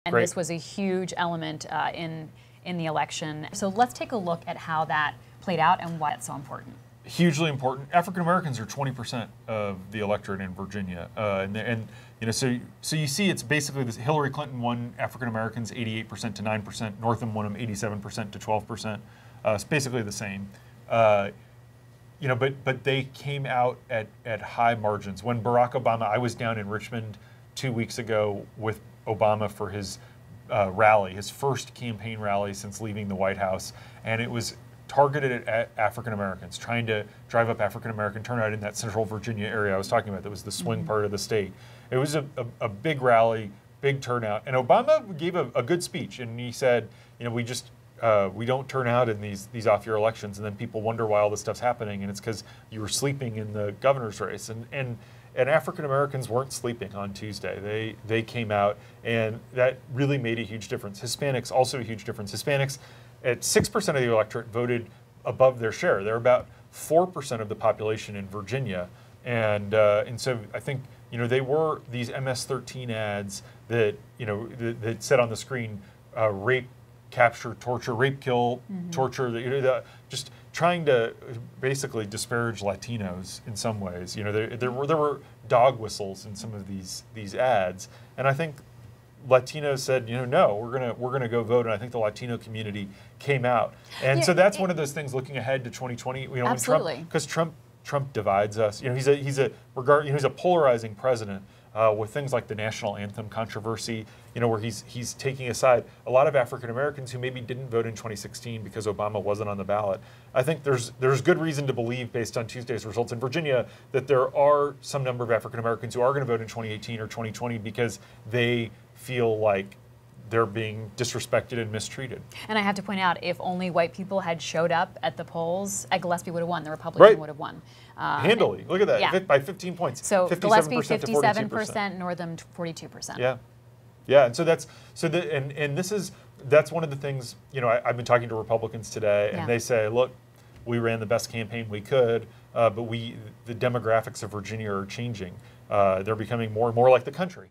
And Great. this was a huge element in the election. So let's take a look at how that played out and why it's so important. Hugely important. African Americans are 20% of the electorate in Virginia, and you know, so you see, it's basically this. Hillary Clinton won African Americans 88% to 9%. Northam won them 87% to 12%. It's basically the same. You know, but they came out at high margins. When Barack Obama, I was down in Richmond 2 weeks ago with Obama for his rally, his first campaign rally since leaving the White House, and it was targeted at African Americans, trying to drive up African American turnout in that central Virginia area I was talking about. That was the swing part of the state. It was a big rally, big turnout, and Obama gave a good speech, and he said, you know, we don't turn out in these off-year elections, and then people wonder why all this stuff's happening, and it's because you were sleeping in the governor's race, and African Americans weren't sleeping on Tuesday. They came out, and that really made a huge difference. Hispanics also a huge difference. Hispanics at 6% of the electorate voted above their share. They're about 4% of the population in Virginia, and so I think, you know, they were these MS-13 ads that, you know, that said on the screen, rape, capture, torture, rape, kill, torture. You know, just trying to basically disparage Latinos in some ways. You know, there were dog whistles in some of these ads, and I think Latinos said, you know, no, we're gonna go vote, and I think the Latino community came out, and so that's one of those things. Looking ahead to 2020, you know, absolutely, because Trump divides us. You know, he's a polarizing president with things like the national anthem controversy. You know, where he's taking aside a lot of African Americans who maybe didn't vote in 2016 because Obama wasn't on the ballot. I think there's good reason to believe, based on Tuesday's results in Virginia, that there are some number of African Americans who are going to vote in 2018 or 2020 because they feel like they're being disrespected and mistreated. And I have to point out, if only white people had showed up at the polls, Gillespie would have won. The Republican would have won. Handily. Look at that, yeah. By 15 points. So Gillespie 57%, Northam 42%. Yeah, yeah. And so that's that's one of the things. You know, I've been talking to Republicans today, and they say, look, we ran the best campaign we could, but the demographics of Virginia are changing. They're becoming more and more like the country.